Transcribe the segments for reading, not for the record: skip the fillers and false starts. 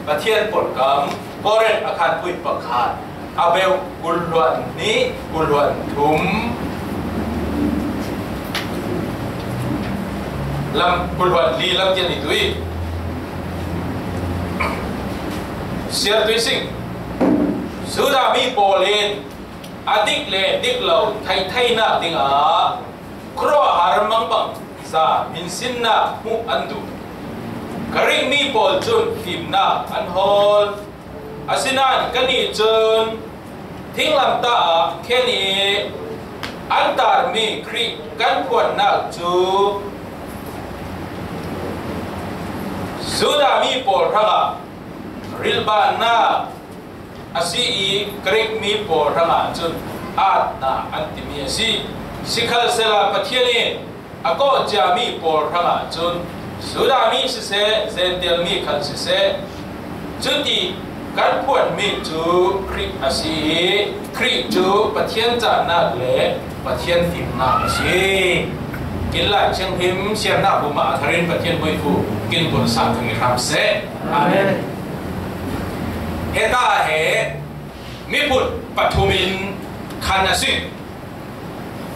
ประเทศปลดกำก็เร่งอาคารพุยประคาดอาเบลกุลวนนี้กุลวนถุมลำกุลวนลีลำเจียนตุยเสียตุยสิงสุดามีโปเลนอดิกเลดิกเหล่าไทยไทยนาดิงอาครัวหารมังบังซามินสินนามุอันดูกริมีโปลจุนฟิมนาอันฮอลอาศินันกันนี่จนทิ้งลำตาแค่นี้อันตารมีครีกันปวดนักจูสุดามีโปลระงริลบานาอาศิอีกริมีโปลระงจนอาดนาอันติมีสิสิขลเซลาปะเทียนีอาก็จะมีโปลระงจนสุดามีสิเสเซนเดลมีขันสิเสจุดที่การพูดมีจูคริอาศีคริจูปะเทียนจานาเล่ปะเทียนฟิมนาชีกินไล่เชียงพิมเชียงนาบุมาทารินปะเทียนบุยฟูกินบนสามถึงคำเสอาเมนเฮตาเฮมีพุทธปัทุมินขันสิ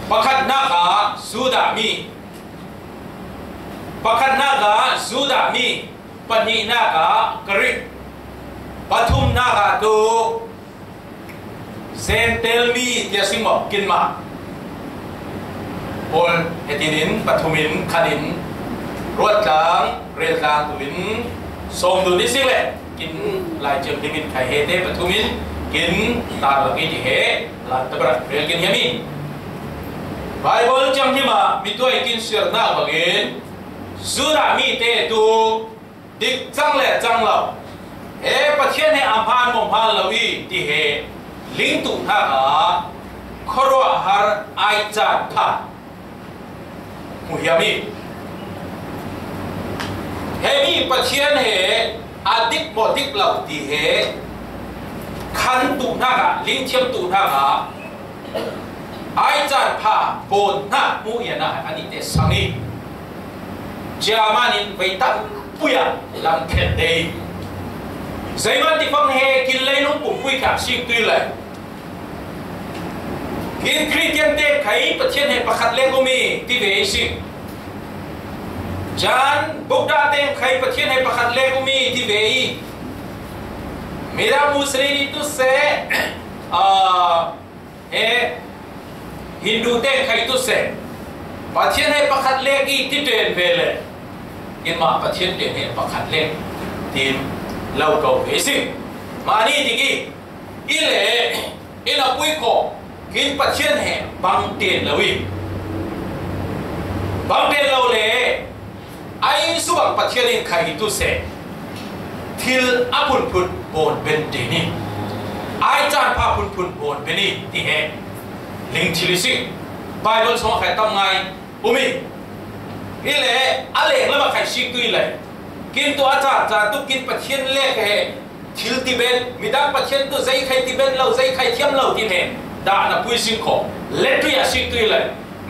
ประคัดนาคาสุดามีปะคันนากาสุดามีปนีนากากริปทุมนากาตูเซนเตลมีเทียสิมกินมาโอนเฮตินินปทุมินคณินรวดจางเรียนจางตุวินส่งดูนิสิเล่กินลายเจียมพิมินไข่เฮเตปทุมินกินตาลกินเฮลาตบรัดเรียนกินเฮมิไบเบิลจังที่มามีตัวกินเสือหน้าบังเอิญสุดามีเตตูดิกจังเล่จังเราเอประเทศในอัมพานมงพานลวีที่เฮลิงตุท่าขาครัวหารไอจัดท่ามุฮิยามีเฮมีประเทศเฮอาดิกบดิกเราที่เฮขันตุท่าขาลิงเทียมตุท่าขาไอจัดผ้าโบนหน้ามุยนะอันนี้เตสังนีJamanin veitak puya lam kete. Zaman di fang he kilai lung pupui kap sing tui lai. in Christian te khai pathian he pakhat le gumi ti ve si Jan Buddha te khai pathian he pakhat le gumi ti ve Mira Muslim itu se Hindu te khai tu se pathian he pakhat le ki ti ten ve le in ma pathian te he pakhat le tim lau ko ve si ma ni ti ki ile ina pui ko kin pathian he bang ten lawi bang ten lo le ai subang pathian in khai tu se thil apun put bon ben te ni ai chan pha pun pun bon ben ni ti he ling chili sing Bible song khai tam ngai umi ile ale la ma khai sing tu ile kin to acha cha tu kin pathian le ke thil ti ben midang pathian tu zai khai ti ben lo zai khai thiam lo ti he da na pui sing kho le tu ya sing tu ile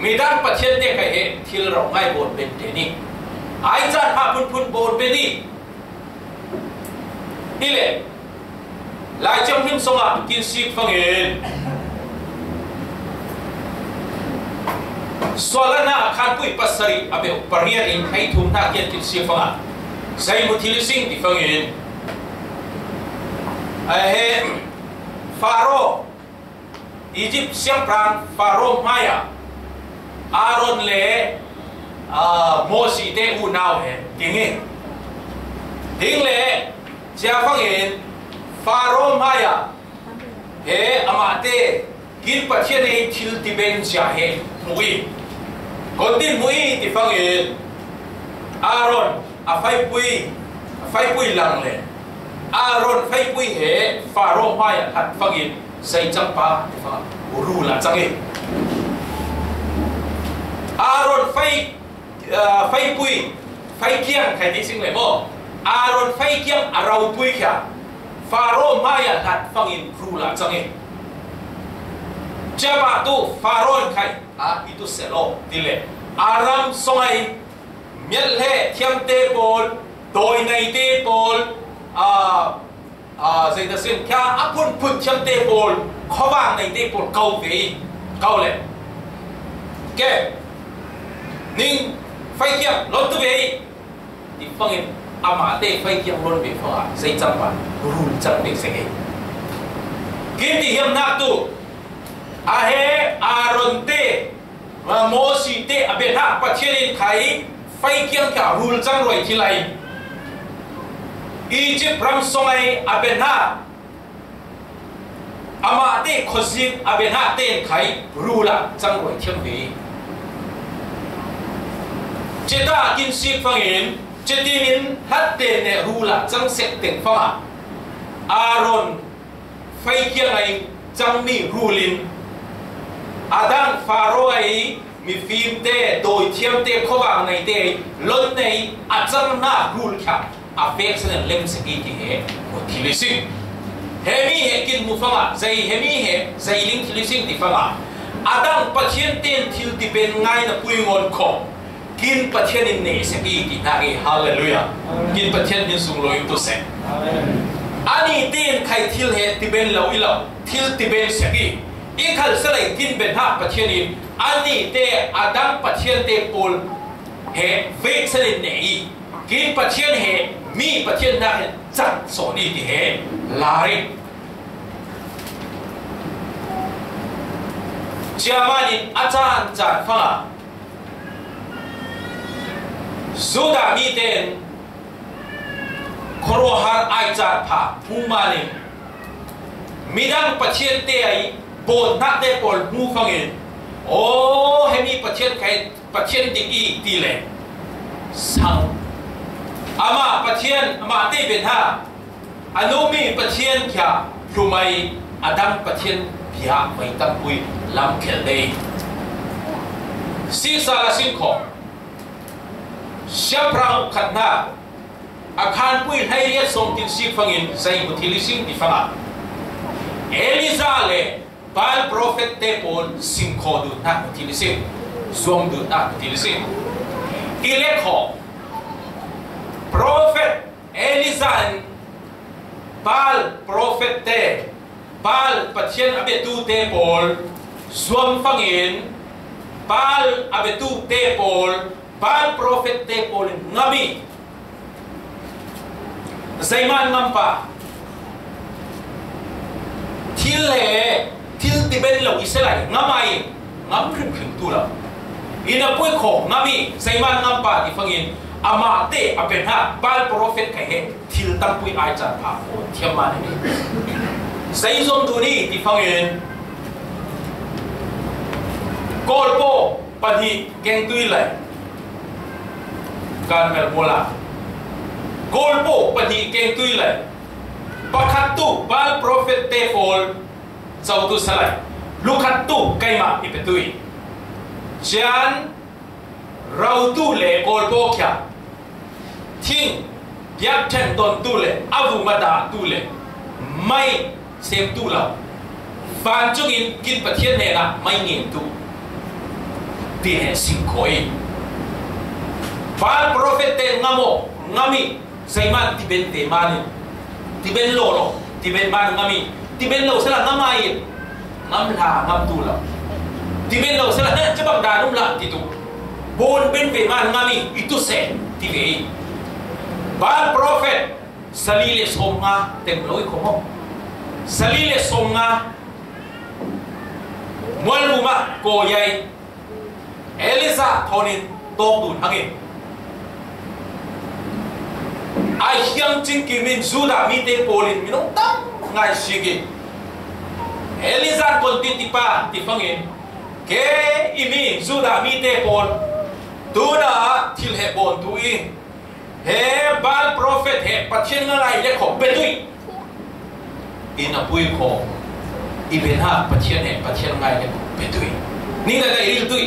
midang pathian te khai he thil ro ngai bon ben te ni ai chan pha pun pun bon ben ni ile lai chang him songa kin sik phangin Solana khan pui pasari abe parian in khai thum na kian kin sik phanga sai muthil sing ti phangin he Pharaoh Egypt siam prang Pharaoh Maya Aaron le Moses te u nau he ding le chia phangin Pharaoh Maya he amate kin pathian ei thil ti ben chia he mui kontin mui ti phangin Aaron a phai pui lang le Aaron phai pui he Pharaoh Maya hat phangin sai chang pa ti pha ru la chang e Aaron phai phai kiang khai ti sing le mo Aaron phai kiang arau pui kya Pharaoh Maya hat phangin ru la chang e Jaba tu Pharaoh khai itu selo tile Aram songai miel he thiam te bol doi nei te bol zai da sin kya apun put thiam te bol khowang nei te bol kau ve kau le ke ning phai kiang lon tu ve ti phangin ama te phai kiang lon ve pha zai chang ba rul chang de se ke kim ti hiam nak tu ahe Aaron te Moses te abe ha pathian in khai phai kiang ka rul chang roi thi lai Egypt ram songai abe ha ama te khosik abe ha ten khai rula chang roi thiam ve cheta kin sik phangin chetin hat te ne rula chang sek teng fa Aaron phai kiang ai chang mi rulin Adang Pharaoh ai mi phim te doi thiam te khowang nei te lon nei achang na rul kha affection lem seki ti he motivation hemi he kin mu fanga zai hemi he zai ling thilising ti fanga Adang pathian ten thil ti ben ngai na pui ngon kho kin pathian in nei seki ti na ge hallelujah kin pathian in sung loi tu se ani ten khai thil he ti ben lo i lo thil ti ben seki ikhal salai kin ben ha pathian in ani te Adam pathian te pol he vek salin nei kin pathian he mi pathian na he chat so ni ti he lari chiamanin achan chan fa Suda mi ten khorohar ai chat pha pumanin midang pathian te ai bồn nát đê bồn mu phong in ô hemi pathian khai pathian diki ti le sang ama pathian ama te ben ha anomi pathian kya rumai Adam pathian pia mai tam pui lam khel dei si sa la sin kho siaprang khatna akhan pui hai ria som tin si phangin sai buthili sing ti fanga Eliza le Baal prophet te pon sim kho du na utilising zom du na utilising ile kho prophet Eliza Baal prophet te Baal pathian abe tu te pol Suam fangin pal abetu te pol pal prophet te pol ngami Zaiman ngampa Til tiben lo iselai ngamai ngam prim tu la ina pui kho ngami Zaiman ngampa ifangin ama te apen ha pal prophet kai he til tam pui ai chan pha o thiama ni sai zom tu ni ifangin Kolpo padi geng tui lai kan mel bola Kolpo padi geng tui lai pakhat tu bal prophet te fol sau tu salai lukhat tu kaima ipetui chian rau tu le kolpo kya thing biak then ton tu le avu mada tu le mai sem tu la fan chung in kin pathian ne na mai ngin tu Tihe singkoi Bal prophet te ngamo ngami Zaiman tiben te mani tiben lolo tiben man ngami tiben lo sala ngamai ngam la ngam tu la tiben lo sala chabak da dum la titu bon ben be man ngami itu se tibe Bal prophet salile somnga tem loi ko salile somnga mol buma ko yai Elisa thonin tok dun hangin ai hiang ching kimin Juda mi te polin minong tam ngai sigi Elisa kontin tipa tifangin ke imi Juda mi te pol tuna thil he bon tui he bal prophet he pathian ngai le kho betui ina pui kho iben ha pathian he pathian ngai le betui ni la dai ril tui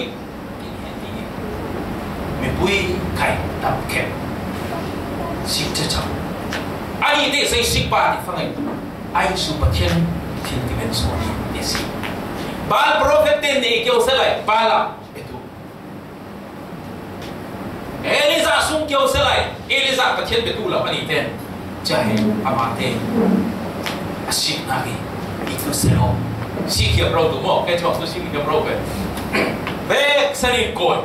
Pui kai tam kem sik cha cha ai de sai sik pa di fangai ai su pathian thin ti ben so ni si bal prophet te ne kyo selai bala etu Elisa sung kyo selai Elisa pathian betu la ani ten chahe amate asik nagi itu selo sik ya bro tu mo ke chok tu sik ya bro ke ve sani koi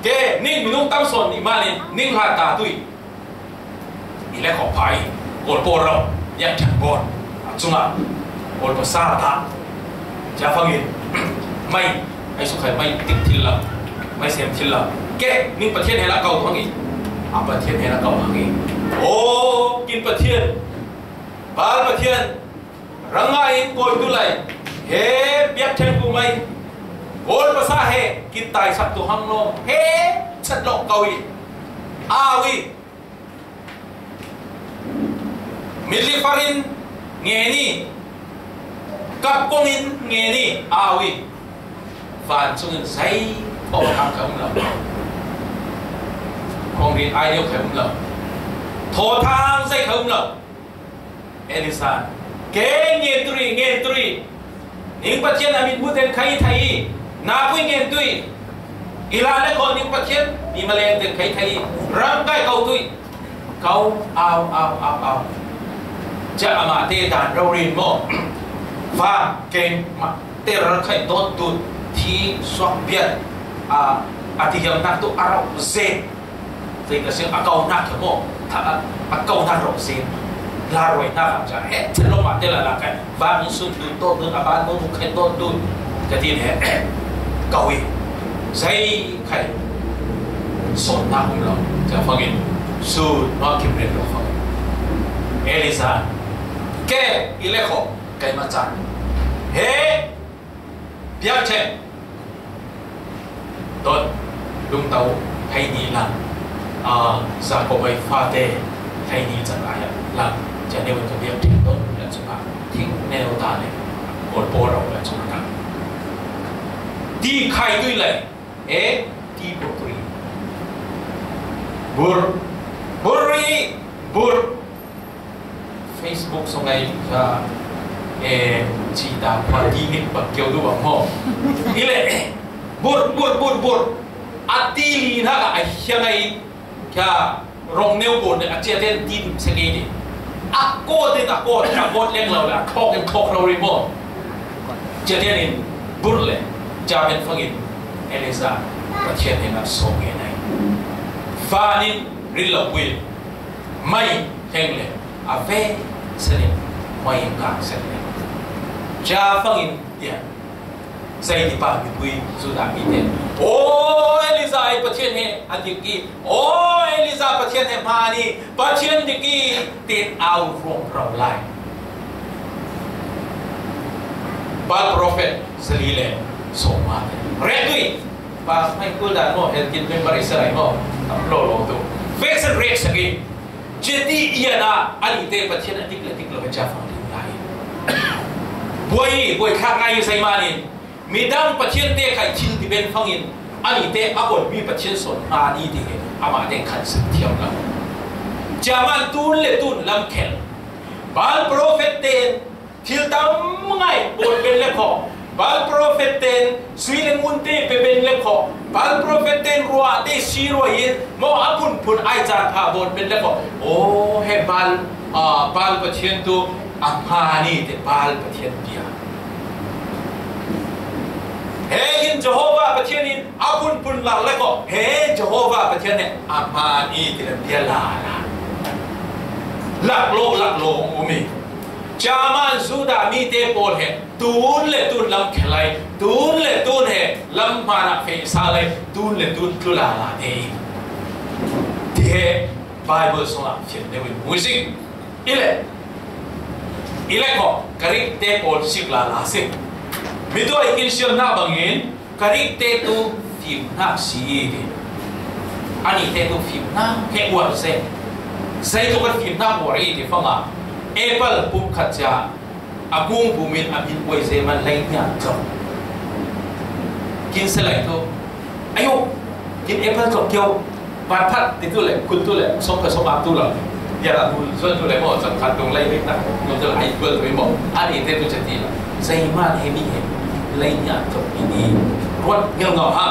ke ning minung tam son ni mani ning ha ta tui ile ko pai kol poro ya chan bon chunga kol po sa ta ja phangin mai ai su khai mai tik thil la mai sem thil la ke ning pathian hela kau phangi a pathian hela kau phangi o kin pathian bal pathian rangai koi tu lai he biak then ku mai Ol pasah he kita isap tu hang lo he cedok kawi awi mili farin ngeni kapongin ngeni awi fan sungin sai oh ham kaum lo kong rin ai nêu kaum lo thô tham sai kaum lo Elisa ke ngen turi ning pathian amin buten khai thai na pui ngen tui ila le ko ning pathian ni maleng te khai thai ram kai kau tui kau ao ja ama te dan ro rin mo fa ken ma te ra khai tot tu thi swak biat ti yam nak tu arau ze ze ka sing akau nak mo tha akau nak ro ze la roi na ja he chelo ma te la kai va min sun tu to tu aban mo khai to tu ka tin he kawi zai khai son na hum lo ja phangin su no kim ren lo phang Elisa ke ile kho kai ma chan he biak chen tot lung tau hay ni la za ko bai fa te hay ni chan la ya la cha ne ko biak chen tot la cha thing neo ta ne ko po ro la cha ta ti khai tui lai ti po tui bur Facebook so ngay sa chỉ ta qua đi nghịch bậc kiều du bằng mò ý lệ bur atili na ai hiang ai kya rong neo bồn này chia tên tin sẽ nghe đi akko lên lầu là khóc lâu đi mò chia tên in bur lệ cha bên phong in Eliza và thiên hình là số nghề này và nên rít lộc quyền may hẹn lệ à về sẽ nên may càng sẽ nên cha phong in tiền xây đi ba mươi quỳ dù đã bị tiền ô Eliza và thiên hệ anh đi kí ô Eliza và thiên hệ mà đi và thiên đi kí tiền ao rong rau lại Baal prophet selile soma redui pas mai kuda mo helkin member Israel mo lo tu vexen rex again jadi iana ani te pathian atik lo cha phang lai boi khak ngai sai mani midam pathian te khai chin ti ben phangin ani te akon mi pathian son ma ni ti ama te khan sak thiam la jaman tun le tun lam khel Baal prophet ten Thil tam ngay bột bên lệ khó Baal prophet tên suy lên ngun tê bê bên lệ khó Baal prophet tên rùa tê xí rùa yên mô apun pun ai chán phá bột bên lệ khó ô he Baal Baal bát thiên tu amhani tê Baal bát thiên bia he in Jehovah bát thiên in apun pun lạc lệ khó he Jehovah bát thiên này amhani tê bia lạc lô umi Chaman Juda mi te pol he tun le tun lam khelai tun le tun he lam mana fe salai tun le tun tula la de the Bible song phiền de wi music ile ko karik te pol sik la se mi to ikin sil na bangin karik te tu phim na si de ani te tu phim na he wa se sai to ka phim na wa ri de fanga Apple pum khacha agung bumin amin koi se man lai nya chok kin se lai to ayo kin Apple chok kyo ban phat ti tu le kun tu le som ka som ap tu la ya la tu zon tu le mo san khat dong lai mek na no tu ai bel tu mo ani te tu chati la sai man he mi he lai nya chok ini rot ngel ngau ha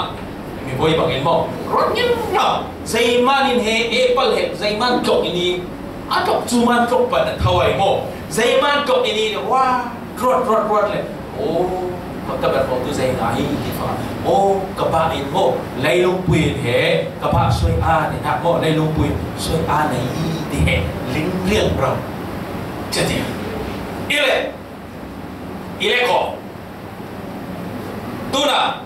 mi boi bang en mo rot ngel ngau sai man in he Apple he sai man chok ini Atok cuma tok pada thawai mo Zaiman tok ini wah rot le oh maka berfoto zai ngai ki fa oh kapa in mo lai lu puin he kapa soi a ne nak mo lai lu puin soi a nei ti he ling liang ro jadi ile ko tuna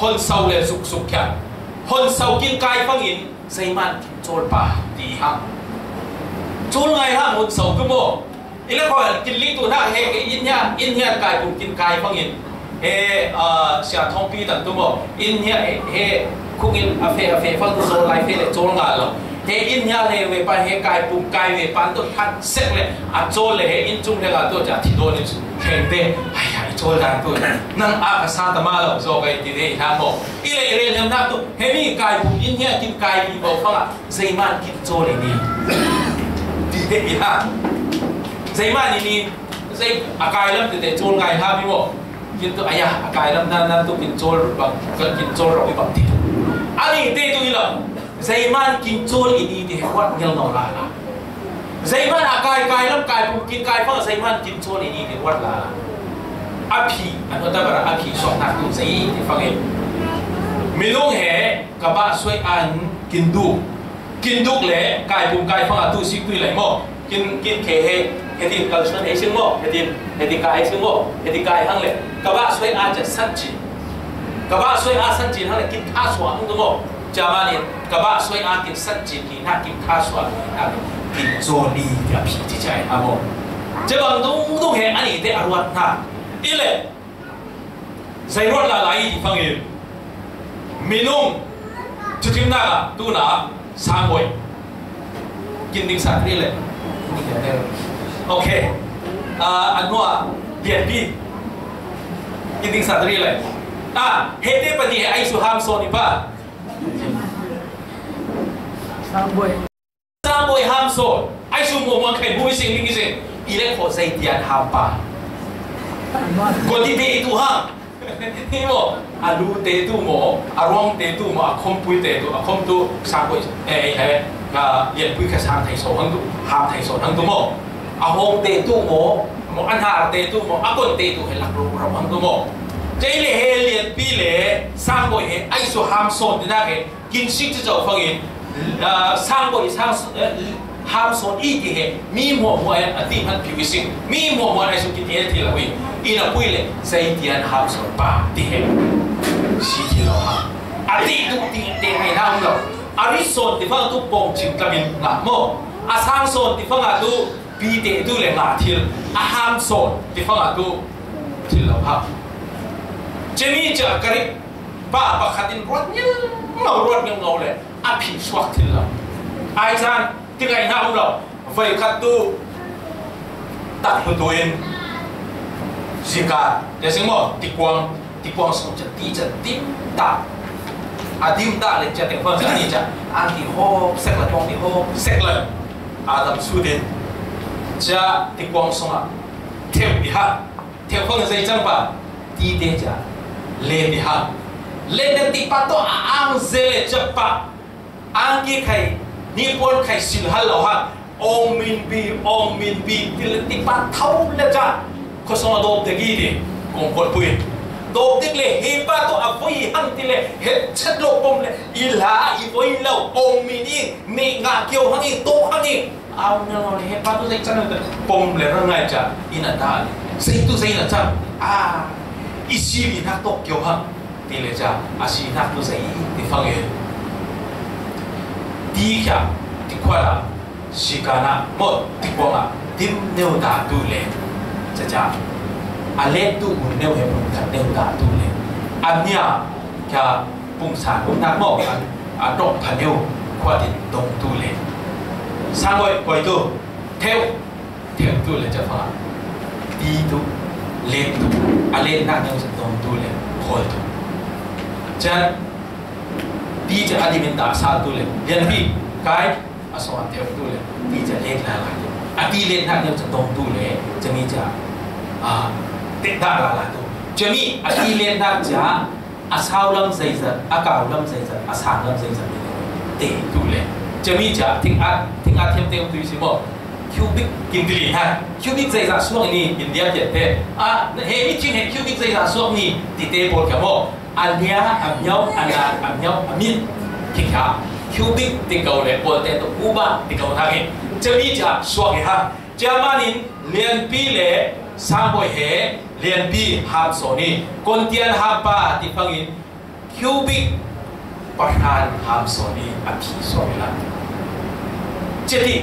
hon sau le suk kya hon sau kin kai phang in Zaiman chol pa ti ha chôn ngày ha một sầu cơ mồ, ý là gọi kinh lý tu na he cái in nha cài cùng kinh cài phong in he xia thông pi tận tu mồ in nha he khung in phê phong tu rồi lại phê lại chôn ngày rồi he in nha he về pan he cài cùng cài về pan tu thắt xét lại chôn lại he in chung he là tu chả thì đôi khen tê ai chôn ra tu năng cái sa ta ma rồi rồi cái gì đấy ha mồ ý là ý là nam tu he mi cài cùng in nha kinh cài bị bảo phong dây man kinh chôn lại đi thì ha dây mà ni dây akai lam thì chôn ngày ha mi mo kin to aya akai lam na tu kin chôn bang kin chôn rồi bang ti ani te tu ila dây mà kin chôn ini thì quát ngel no la dây mà akai lam kai kum kin kai fa dây mà kin chôn ini thì quát la api an ta bara api so na tu dây thì phang em minung he ka ba soi an kin du le kai kum kai phang tu sik tu lai mo kin khe he tin culture he sing mo he tin kai sing mo he tin kai hang le ka ba soi a cha san chi ka ba soi a san chi hang le kin tha swa hang tu mo cha ma ni ka ba soi a kin san chi ki na kin tha swa na kin zo ni ya phi chi chai ha mo che bang du he ani te arwat na ile sai rot la lai phang yin minung chutim na tu na sang bồi kinh tinh sản đi lệ ok anh mua điện bi kinh tinh sản đi lệ hết thế bây giờ anh su ham so đi ba sang bồi ham so anh su mua mang cái bùi sinh cái gì ile có dây tiền ham pa còn đi đi tu ha hi mo alu te tu mo arong te tu mo akhom pui te tu akhom tu sang pui he ka yen pui ka sang thai so hang tu ham thai so hang tu mo ahong te tu mo an ha te tu mo akon te tu he lak ro hang tu mo chế lệ hệ liền pi lệ sang bội hệ ai số ham sồn thì na cái kinh sĩ cho cháu phăng in sang bội sang ham sồn ít thì hệ mi mua em tìm hắn phiêu sinh mi mua ai số kinh tế thì là vì ina pui lệ xây tiền ham sồn ba thì hệ sĩ thì là ha đi tu tiền hay nào đâu ari sồn thì phăng tu bông chim cabin ngã mò sang sồn thì phăng tu pi tệ tu lệ ngã thiệt ham sồn thì phăng tu thì là ha Jemi cakap kari, ba khatin rodnya, ngau le, api suak tilam. Aisan tigai na ulo, vai khatu tak betuin zika. Jadi mo tikuang song jadi tak, adim tak le jadi apa jadi jadi anti ho sekla tong di ho sekla Adam sudin, ja tikuang songa, teu diha, teu fang saya jangpa, tidak ja. Lên đi ha lên đến tị pa to ang zele chapa ang ki khai ni pon khai sil hal lo ha om min bi til tị pa thau le cha ko so do de gi di kong pon pui do de le he pa to a voi hang ti le he chat lo pom le ila I voi lo om min ni ni nga kyo hang I to hang I ao na lo he pa to sai chan pom le ra ngai cha ina da sai tu sai na cha isi ni nak tok kyo hang ti le cha asi nak tu sai ti phang ye ti kya ti kwala sikana mo ti kwanga tim neu da tu le cha ale tu mun neu he mun ta neu da tu le anya kya pung sa pung nak mo an dok phaneu kwa ti dong tu le sang oi tu theo tu le cha phang ti tu lên tu, lên nặng nhau sẽ tông tu lên, hồi tu. Chân đi cho anh mình đã sao tu lên, liền đi cái so theo tu lên, đi cho lên là lại, đi lên nặng nhau sẽ tông tu lên, cho mi cha tết đã là tu, cho mi đi lên nặng cha, sao lâm dây dần, cào lâm dây dần, sang lâm dây dần, tết tu lên, cho mi cha thỉnh ăn thêm tu gì mà cubic kinh ha cubic dây dạ xuống ni India chết thế hệ ít chuyện hệ cubic dây dạ xuống ni thì tê bột cả bộ anh nhau amin kịch ha cubic thì cầu lệ bột tê tụ uba thì cầu thang ấy chơi đi chả xuống ha chơi mà nín liền pi lệ sang bồi hệ liền pi ham số ni con tiền ham ba thì phăng in cubic bắt han ham số ni áp số là chơi đi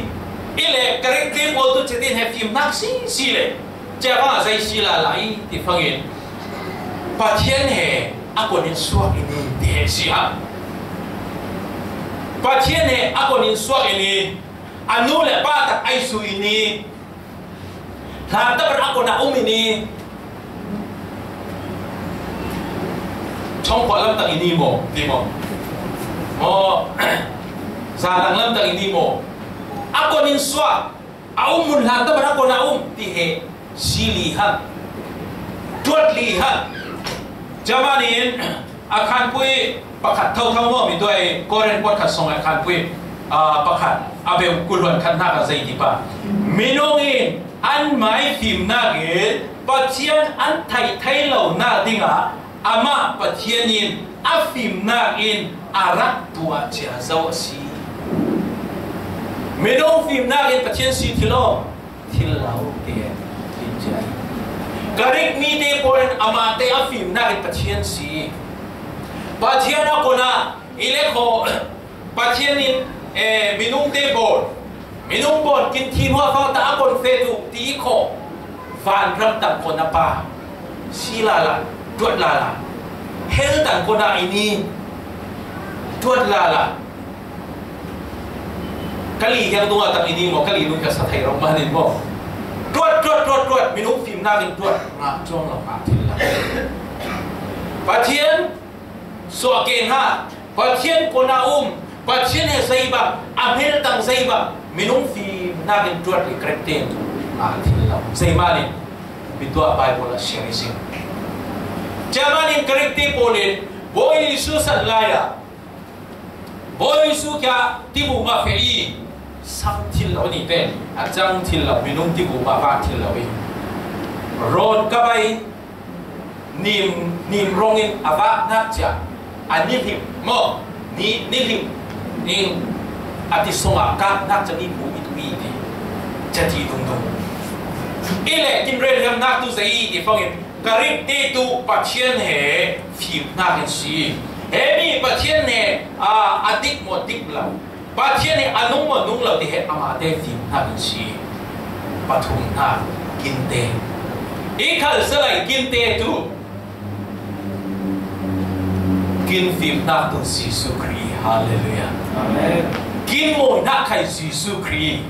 ile karakter mo tu chetin he phim nak si le cha ba sai si la lai ti phangin pa thiên he akonin suak ini de si ha pa thiên he akonin suak ini anu le pa tak ai su ini la ta ber akona ini trong lam tak ini mo ti mo sa lam tak ini mo ako nin swa mun la ta bara ko na ti he sili ha tuat li ha jamanin akan pui pakhat thau mo mi doi koren pot khat song akan pui pakhat abe kulwan khat na ka zai di pa minongin an mai phim na ge pathian an thai lo na dinga ama pathianin a phim na in arak tua cha zo si Menong phim na gen pathian si thilo te tin jai karik mi te poren amate a phim na gen pathian si pathian akona ile kho pathian in minung te bor kin thi hoa fa ta akon fe tu ti kho van ram tam kona pa si la tuat la hel tan kona ini tuat la kali yang tu atang ini mo kali nu ka sa thai rom manin mo tuat minum phim na gen tuat nga chong la pa thil la pathian so ken ha pathian kona pathian he saiba amel tang saiba minum phim na gen tuat li kreten thil la sai mani bitua bible la sharing jamanin korrekte polen boy isu salaya boy isu kya tibu ma fei sang thil lo ni pe ajang thil lo minung tibu ma ba thil lo wi ron ka bai nim rongin ava nak cha ani him mo ni him ning ati songa ka nak cha ni bu itui ti cha ti dung dung ile kim re lam nak tu zai ti phong karib ti tu pathian he phim na kan si he mi pathian he adik mo dik la pathian he anung mo nung la ti he ama te phim na kan si pathum na kinte ikhal salai kinte tu kin phim na tu Giêsu Christ hallelujah amen kin mo na khai Giêsu Christ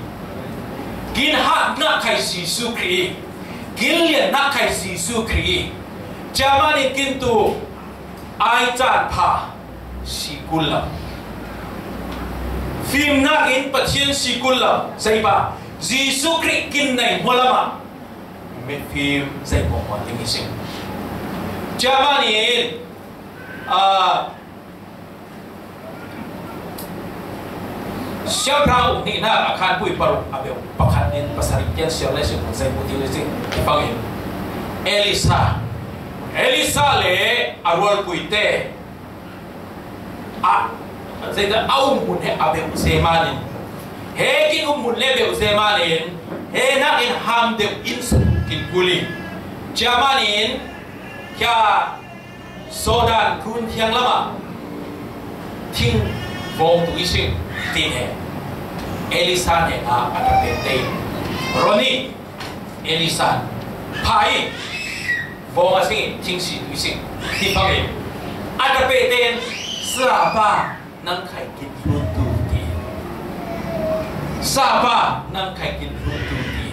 kin hat na khai Giêsu Christ kin lian na khai Giêsu Christ jamani kin tu ai chan pha sikula phim na in pathian sikula sai ba Giêsu Christ kin nei molama me phim sai mo mo ting sing jamani siapa tahu ni nak akan bui paru abel pakat ni pasar ikan siapa lesung saya putih lesung dipanggil Elisa le arwal bui te saya dah awam pun he abel semanin he kin mun lebel semanin he nak in ham de insu kin puli jamanin kya sodan kun thiang lama thing vong tu ising tin he Elisa ne ada pete Roni Elisa pai vong asing thing si tu ising ti pang ada pete siapa nang khai kin lu tu ti siapa nang khai kin lu tu ti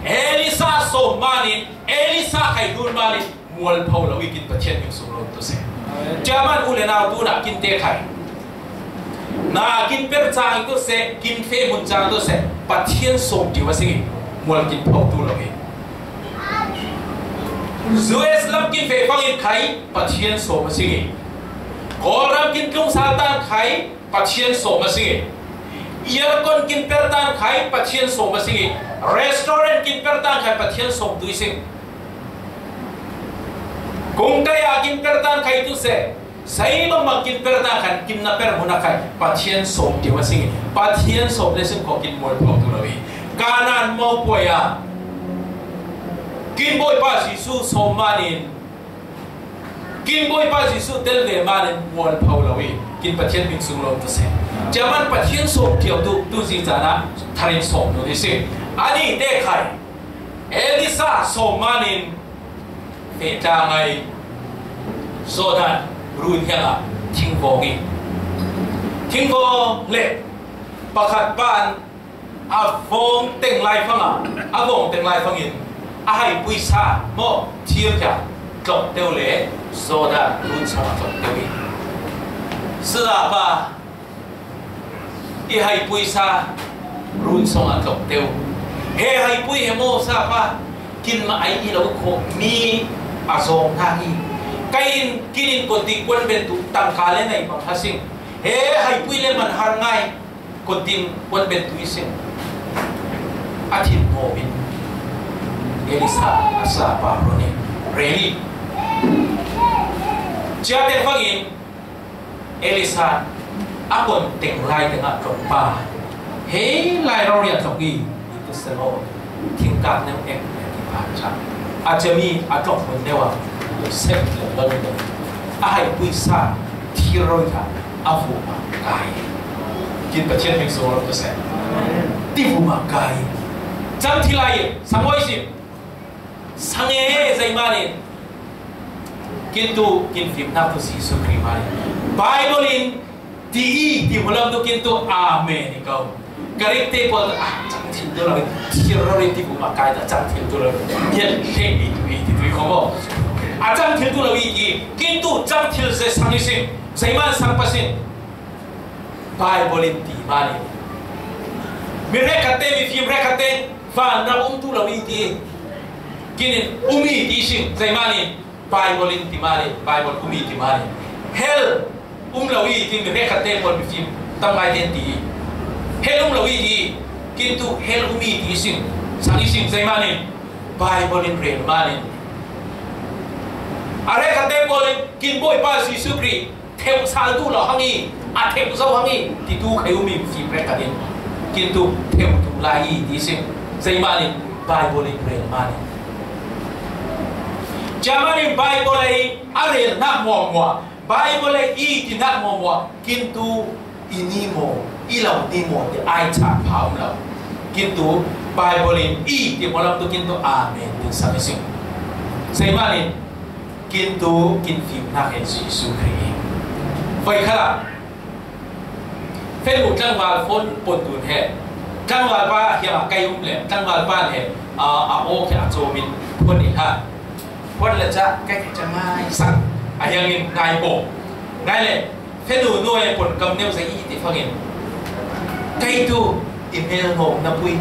Elisa so manin Elisa khai dun manin mual phau lo ikin pathian ing sung lo to se jaman ule na tu na kin te khai na kin per chang to se kin fe mun chang to se pathian som ti wasingi mual kin phau tu lo hi zues lam kin fe fangin khai pathian som wasingi koram kin tlung satan khai pathian som wasingi earcon kin per tan khai pathian som wasingi restaurant kin per tan khai pathian som tu sing kung kaya kin pertan kai tu se sai ma kin pertan kan kin na per muna kai pathian som ti wasing pathian som lesung ko kin mol phok tu lawi kanan mo poya kin boy pa Giêsu som manin kin boy pa Giêsu tel ve manin mol phok lawi kin pathian bin sung lom tu se jaman pathian som ti tu jing jana tharin som no ni se ani de khai Elisa som manin thế cha ngay so that rùi theo là thinh vô lệ bạc hạt ban vong tên lai phong vong tên lai phong in ai bui sa mo thiêu chả trộn tiêu lệ so that rùi sa trộn tiêu in sư là ba ai bui sa rùi song trộn tiêu he ai bui he mo sa ba kin ma ai lâu khổ mi azong nagi kain kinin konting kwan bentu tangkale na ibang hasing he hay puile man harngay konting kwan bentu ising atin momin Elisa asa parone reli jate fangin Elisa akon tenglay tenga tropa he lai roria troki itu selo tingkat nem ek di pacha Ajami atok mendewa sep lalu ahai puisa tiroja afu makai kin pathian ming so to se tifu makai jam thilai samoi sim sange zaimani kintu kin fim na to Giêsu Christ mani Bible in ti hulam to kintu amen ikau karite pol jam thil to la tirori tifu makai da jam thil to la yen hei tu komo ajam thil tu la wi kintu jam thil se sangisin zaiman sangpasin Bible in ti mani mi rekate mi film rekate fa na tu la wi ti kinin umi ti sing zaimani Bible in ti mani Bible umi ti mani hell la wi ti mi rekate pol mi film tamai ten ti hell la wi ti kintu hell umi ti sing sangisin zaimani Bible in real mani are khate polin kin boy pa Jesu Christ theo sal tu lo hangi a theo zo hangi ti tu khayu mi fi pre kadin kin tu theo tu lai ti sing sei mani Bible in real mani jamani Bible ai are na mo Bible ai I ti na mo kin tu inimo ilaw ni mo ti ai cha phao lo kin tu Bible in I ti mo lam tu kin tu amen ti sa sing sei mani kin tu kin fi na ke Jesu Christ vậy khá phê lục trang vào phôn bồn tuần hệ trang vào ba hiện cây lệ trang vào ba hệ ô cái chỗ mình phôn đi ha phôn là cha cái trang ngay sẵn hiện in ngay bộ ngay lệ phê lục nuôi bồn cầm nêu giấy thì phát hiện cây tu email hồ na bui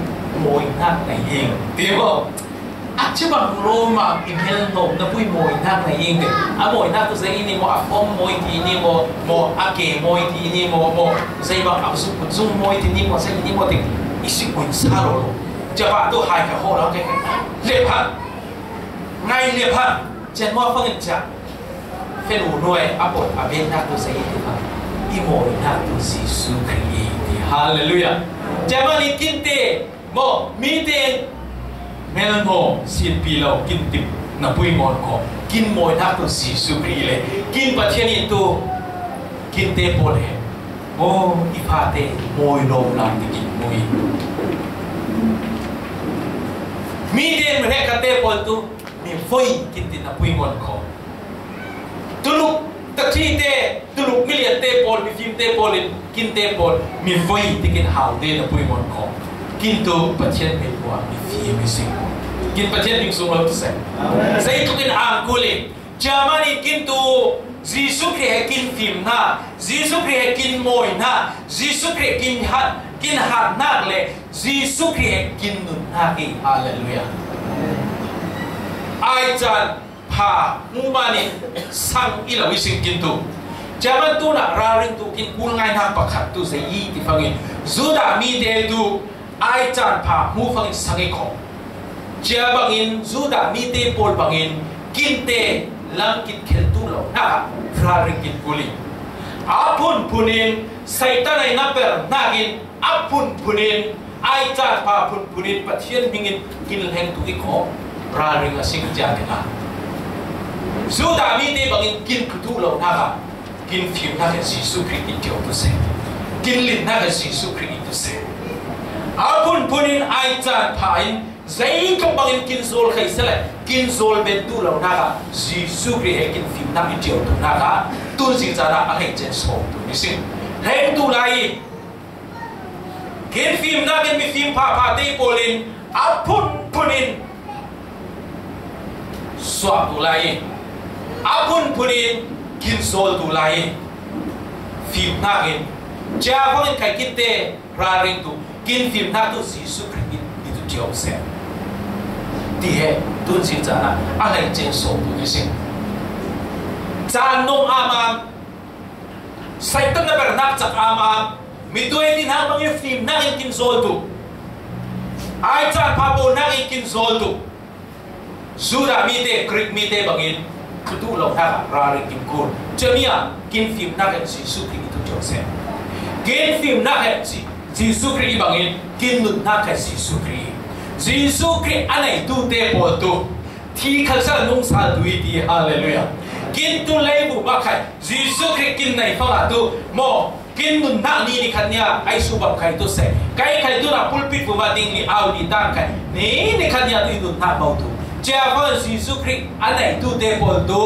mồi nát này hiền tiếng không chứ bằng Roma email nộp nó bui mồi nát này yên kì mồi nát tôi thấy ini mo phong mồi thì ini mo kề mồi thì ini mo dây bằng áo dung mồi thì ini mo dây ini mo thì isi quỳnh xa rồi chờ bạn tôi hai cái hồ đó cái liệp hẳn ngay liệp hẳn trên mo phong hình trạng phê đủ nuôi bột bên nát tôi thấy thì mà mồi nát tôi Giêsu Christ thì hallelujah chờ bạn đi kinh tế mo mi tên Melan ho sin pilau kin tip na pui mon ko kin moi na to Jesu Christ le kin pathian in tu kin te pol he mo ifa te moi lo la ti kin moi mi den me ka te pol tu mi foi kin tin na pui mon ko tuluk takhi te tuluk million te pol mi fim te pol kin te pol mi foi ti kin hau te na pui mon ko kin tu pathian me wa mi fi mi sing kin pathian ning sung lo tu sai sai tu kin ang kuli jamani kin tu Jesu Christ kin phim na Jesu Christ kin moi na Jesu Christ kin hat na le Jesu Christ kin nun na ki hallelujah ai chan pa mumani sang ilawi sing kin tu jaman tu na raring tu kin kul ngai na pakhat tu sai yi ti phangin Juda mi de tu ai chan pa mu phang sangi ko chia bangin Juda mi te pol bangin kin te lang kit khel tu lo na raring kin kuli apun punin saitan ai na per nagin apun punin ai chan pa pun punin pathian bingin kin heng tu ki ko raring asing ja na Juda mi te bangin kin tu lo na kin phim na Jesu Christ kin tio tu se kin lin na Jesu Christ tu se apun punin ai chan pa in zai ka bangin kin zol khai sele kin zol ben tu lo na Jesu Christ kin phim na tio tu na tu sing za na a hai chen so tu ni sing heng tu lai kin phim na kin mi phim pa te polin apun punin swap tu lai apun punin kin zol tu lai phim na kin cha bangin khai kin te ra ring tu kin phim na tu Jesu Christ ni tu tio se ti he tu sing za na a hai chen so tu ni sing cha nong ama Satan na bernak chak ama mi tuai din hang bang phim na kin zol tu ai cha pa bo na kin zol tu Juda mi te Greek mi te bangin tu lo ha ra ring kin kun chamia kin phim na kin Jesu Christ tu tio se kin phim na he Jesu Christ bangin kin nun na ka Jesu Christ Jesu Christ anai tu te pol tu thi khalsa nung sa dui ti hallelujah kin tu lai bu ba khai Jesu Christ kin nai fa tu mo kin nun na ni khanya ai su ba khai tu se kai khai tu na pulpit bu ba ding ni au di tan khai ni khanya tu nun na mau tu cha fa Jesu Christ anai tu te pol tu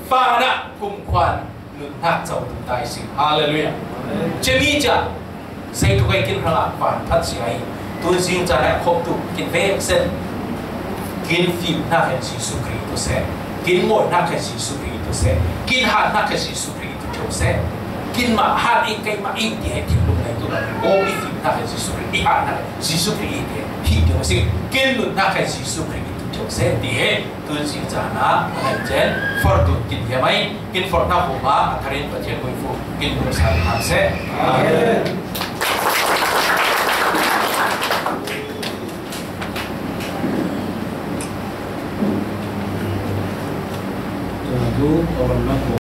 fa na kum kwan nun na chau tu tai sing hallelujah chemi cha sai tu kai kin hala fan that si ai tu sing cha la khop tu kin ve sen kin phim na ka Jesu Christ tu se kin mo na ka Jesu Christ tu se kin ha na ka Jesu Christ tu se kin ma ha ai kai ma ai ti he kin lu nai tu o i phim na ka Jesu Christ i ha na Jesu Christ ti hi tu se kin lu na ka Jesu Christ tu se ti he tu sing cha na ai chen for tu kin he mai kin for na ho ma atharin pa chen koi fu kin lu sa ha se amen nó